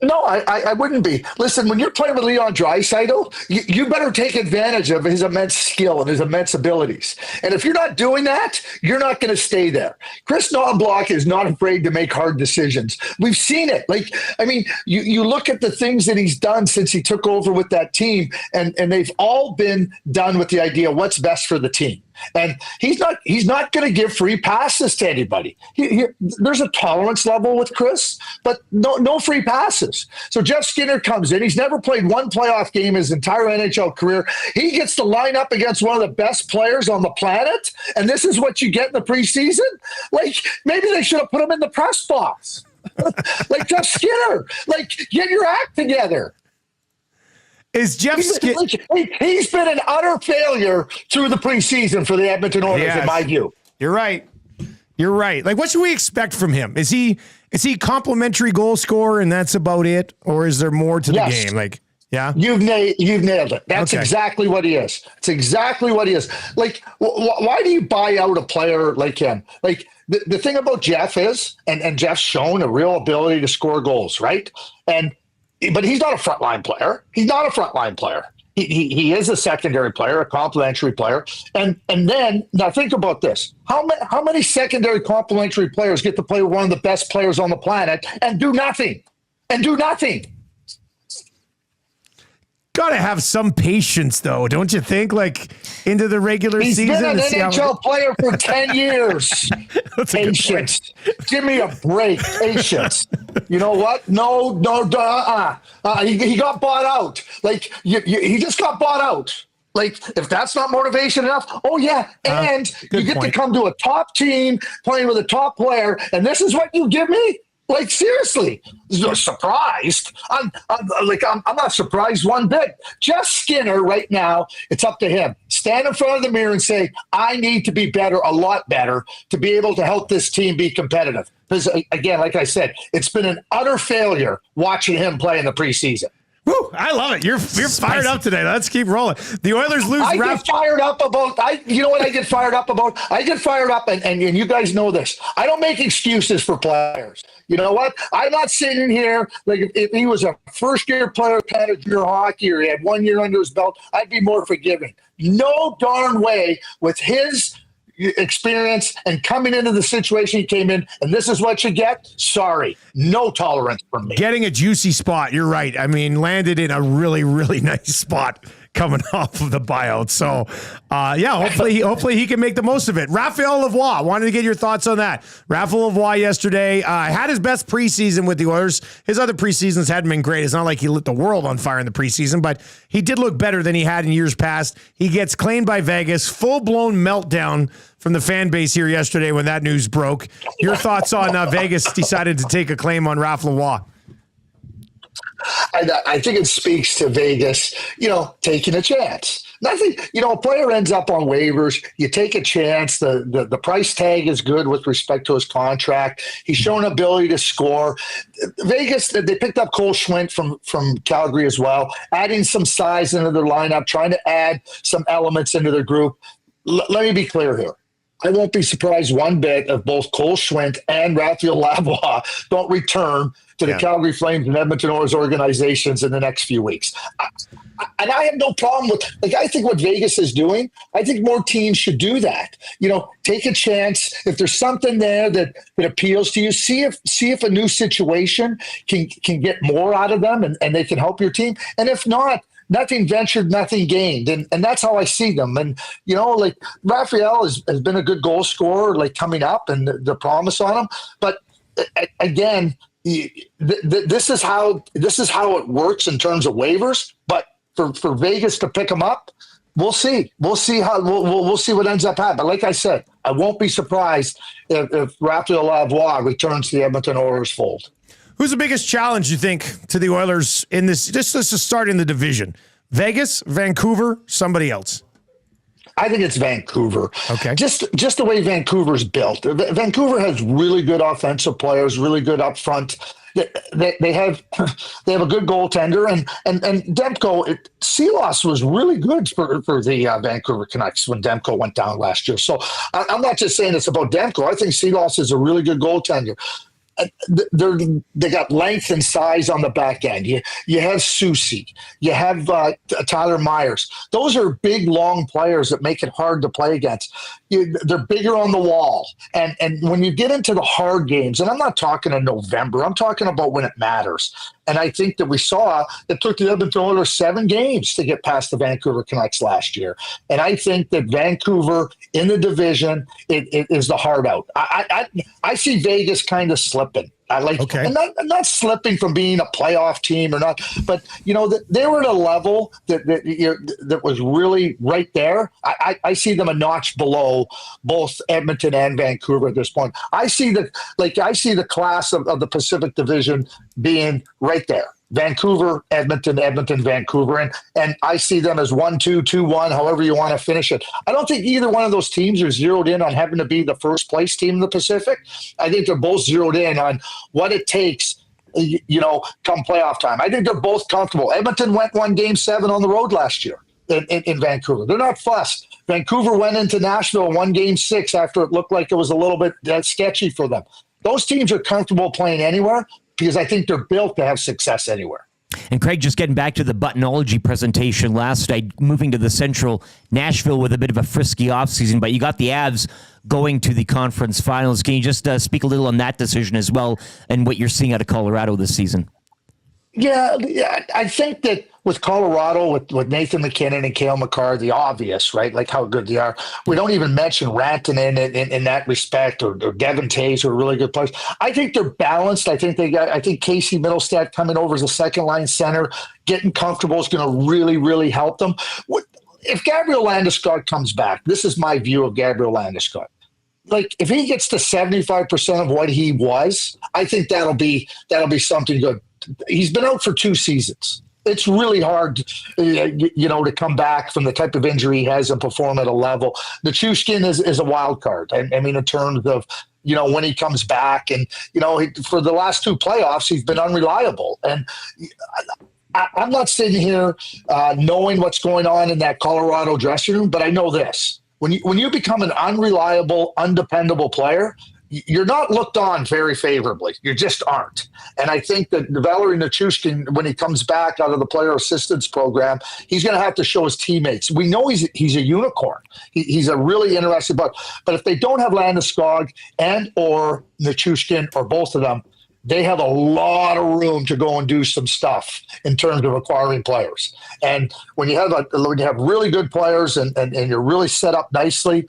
No, I wouldn't be. Listen, when you're playing with Leon Draisaitl, you better take advantage of his immense skill and his immense abilities. And if you're not doing that, you're not going to stay there. Chris Knobloch is not afraid to make hard decisions. We've seen it. Like, I mean, you look at the things that he's done since he took over with that team, and they've all been done with the idea what's best for the team. And he's not going to give free passes to anybody. There's a tolerance level with Chris, but no free passes. So Jeff Skinner comes in. He's never played one playoff game his entire NHL career. He gets to line up against one of the best players on the planet, and this is what you get in the preseason? Like, maybe they should have put him in the press box. Like Jeff Skinner. Like, get your act together. Is Jeff Skinner? He's been an utter failure through the preseason for the Edmonton Oilers, in my view. You're right. You're right. Like, what should we expect from him? Is he complimentary goal scorer and that's about it, or is there more to the game? Like, yeah, you've nailed it. That's exactly what he is. It's exactly what he is. Like, why do you buy out a player like him? Like, the thing about Jeff is, and Jeff's shown a real ability to score goals, right? But he's not a frontline player. He's not a frontline player. He is a secondary player, a complementary player. And then, now think about this. How many secondary complementary players get to play with one of the best players on the planet and do nothing? Got to have some patience, though, don't you think? Like, into the regular season. He's been an NHL player for 10 years. Patience. Give me a break. Patience. You know what? No. He got bought out. Like, he just got bought out. Like, if that's not motivation enough, oh, yeah. And you get to come to a top team playing with a top player, and this is what you give me? Like, seriously, surprised. I'm not surprised one bit. Jeff Skinner right now, it's up to him. Stand in front of the mirror and say, I need to be better, a lot better, to be able to help this team be competitive. Because, again, like I said, it's been an utter failure watching him play in the preseason. Woo, I love it. You're fired up today. Let's keep rolling. The Oilers lose. I get fired up about. You know what I get fired up about? I get fired up, and you guys know this. I don't make excuses for players. You know what? I'm not sitting here like if he was a first-year player of junior hockey or he had 1 year under his belt, I'd be more forgiving. No darn way with his experience and coming into the situation he came in, and this is what you get. Sorry, no tolerance from me. Getting a juicy spot. You're right. I mean, landed in a really, really nice spot coming off of the buyout. So, hopefully he can make the most of it. Raphael Lavoie, wanted to get your thoughts on that. Raphael Lavoie yesterday had his best preseason with the Oilers. His other preseasons hadn't been great. It's not like he lit the world on fire in the preseason, but he did look better than he had in years past. He gets claimed by Vegas. Full-blown meltdown from the fan base here yesterday when that news broke. Your thoughts on Vegas decided to take a claim on Raph Lavoie? I think it speaks to Vegas, taking a chance. Nothing, a player ends up on waivers. You take a chance. The price tag is good with respect to his contract. He's shown ability to score. Vegas, they picked up Cole Schwint from Calgary as well, adding some size into their lineup, trying to add some elements into their group. Let me be clear here. I won't be surprised one bit if both Cole Schwint and Raphael Lavoie don't return to the Calgary Flames and Edmonton Oilers organizations in the next few weeks. And I have no problem with, I think what Vegas is doing, I think more teams should do that. Take a chance. If there's something there that appeals to you, see if a new situation can get more out of them and they can help your team. And if not, nothing ventured, nothing gained. And that's how I see them. And, Raphael has been a good goal scorer, coming up and the promise on him. But again, this is how it works in terms of waivers. But for Vegas to pick him up, we'll see. We'll see we'll see what ends up happening. But like I said, I won't be surprised if Raphael Lavoie returns to the Edmonton Oilers fold. Who's the biggest challenge, you think, to the Oilers in this? Just to start in the division. Vegas, Vancouver, somebody else? I think it's Vancouver. Okay. Just the way Vancouver's built. Vancouver has really good offensive players, really good up front. They have a good goaltender, and Demko. Silas was really good for the Vancouver Canucks when Demko went down last year. So I'm not just saying it's about Demko. I think Silas is a really good goaltender. they got length and size on the back end. You have Soucy, you have Tyler Myers. Those are big, long players that make it hard to play against. They're bigger on the wall, and when you get into the hard games, and I'm not talking in November, I'm talking about when it matters. And I think that we saw it took the Edmonton Oilers 7 games to get past the Vancouver Canucks last year. And I think that Vancouver in the division it is the hard out. I see Vegas kind of slipping. And not slipping from being a playoff team or not, but they were at a level that was really right there. I see them a notch below both Edmonton and Vancouver at this point. I see the class of the Pacific Division being right there. Vancouver, Edmonton, Vancouver, and I see them as 1-2, 2-1, however you want to finish it. I don't think either one of those teams are zeroed in on having to be the first place team in the Pacific. I think they're both zeroed in on what it takes, come playoff time. I think they're both comfortable. Edmonton won Game 7 on the road last year in Vancouver. They're not fussed. Vancouver went into Nashville and won Game 6 after it looked like it was a little bit sketchy for them. Those teams are comfortable playing anywhere, because I think they're built to have success anywhere. And Craig, just getting back to the Buttonology presentation last night, moving to the Central, Nashville with a bit of a frisky offseason, but you got the Avs going to the conference finals. Can you just speak a little on that decision as well and what you're seeing out of Colorado this season? Yeah, I think that with Colorado, with Nathan McKinnon and Cale Makar, the obvious, right? Like how good they are. We don't even mention Rantanen in that respect, or Devin Tays, who are really good players. I think they're balanced. I think Casey Middlestat coming over as a second line center, getting comfortable is going to really, really help them. If Gabriel Landeskog comes back, this is my view of Gabriel Landeskog. Like if he gets to 75% of what he was, I think that'll be something good. He's been out for 2 seasons. It's really hard, to come back from the type of injury he has and perform at a level. Nichushkin is a wild card. I mean, in terms of, when he comes back, and, for the last 2 playoffs, he's been unreliable. And I'm not sitting here knowing what's going on in that Colorado dressing room, but I know this. When you become an unreliable, undependable player, you're not looked on very favorably. You just aren't. And I think that Valeri Nichushkin, when he comes back out of the player assistance program, he's going to have to show his teammates. We know he's a unicorn. He's a really interesting, but if they don't have Landeskog and or Nichushkin or both of them, they have a lot of room to go and do some stuff in terms of acquiring players. And when you have really good players and you're really set up nicely,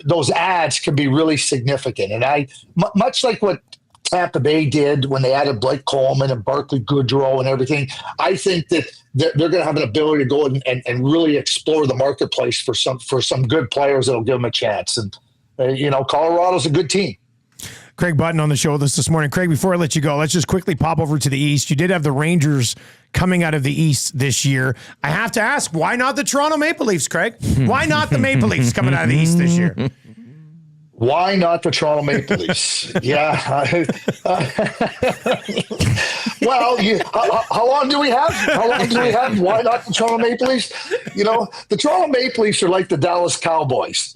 those ads can be really significant. And much like what Tampa Bay did when they added Blake Coleman and Barclay Goodrow and everything, I think that they're going to have an ability to go and really explore the marketplace for some good players that will give them a chance. And Colorado's a good team. Craig Button on the show with us this morning. Craig, before I let you go, let's just quickly pop over to the East. You did have the Rangers coming out of the East this year. I have to ask, why not the Toronto Maple Leafs, Craig? Why not the Maple Leafs coming out of the East this year? Why not the Toronto Maple Leafs? Yeah. Well, how long do we have? Why not the Toronto Maple Leafs? The Toronto Maple Leafs are like the Dallas Cowboys.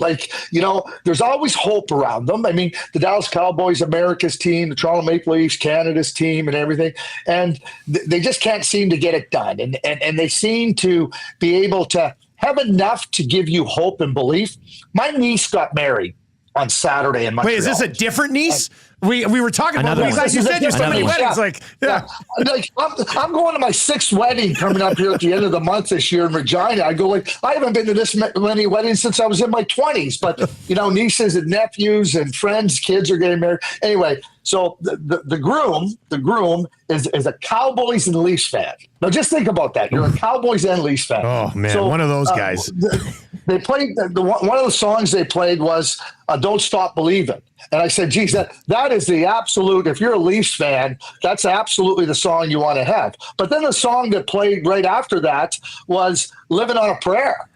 There's always hope around them. I mean, the Dallas Cowboys, America's team, the Toronto Maple Leafs, Canada's team and everything. And they just can't seem to get it done. And they seem to be able to have enough to give you hope and belief. My niece got married on Saturday in Montreal. Wait, is this a different niece? We were talking about weddings. You said you have so many weddings. I'm going to my 6th wedding coming up here at the end of the month this year in Regina. I haven't been to this many weddings since I was in my 20s. But nieces and nephews and friends, kids are getting married. Anyway, so the groom is a Cowboys and Leafs fan. Now just think about that. You're a Cowboys and Leafs fan. Oh man, so, one of those guys. They played one of the songs they played was "Don't Stop Believing," and I said, "Geez, that is the absolute. If you're a Leafs fan, that's absolutely the song you want to have." But then the song that played right after that was "Living on a Prayer."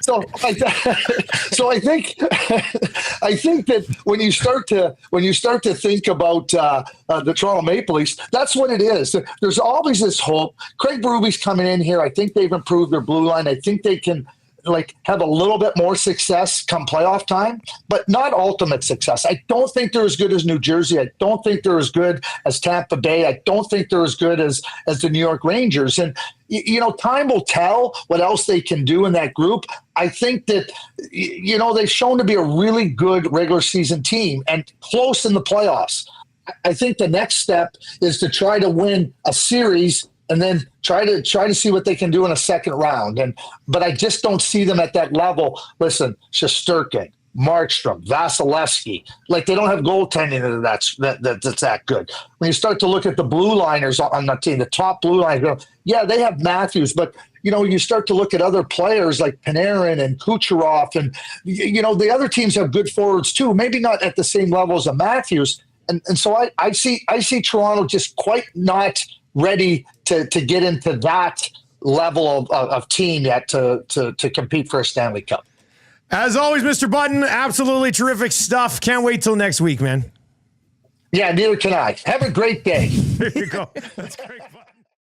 So I think that when you start to think about the Toronto Maple Leafs, that's what it is. There's always this hope. Craig Berube's coming in here. I think they've improved their blue line. I think they can have a little bit more success come playoff time, but not ultimate success. I don't think they're as good as New Jersey. I don't think they're as good as Tampa Bay. I don't think they're as good as the New York Rangers. And, time will tell what else they can do in that group. I think that, they've shown to be a really good regular season team and close in the playoffs. I think the next step is to try to win a series and then try to see what they can do in a second round. But I just don't see them at that level. Listen, Shesterkin, Markstrom, Vasilevsky, they don't have goaltending that's that good. When you start to look at the blue liners on the team, the top blue liners, they have Matthews, but you start to look at other players like Panarin and Kucherov, and the other teams have good forwards too. Maybe not at the same level as a Matthews, and so I see Toronto just quite not ready to get into that level of team yet to compete for a Stanley Cup. As always, Mr. Button, absolutely terrific stuff. Can't wait till next week, man. Yeah, neither can I. Have a great day. There you go. That's great.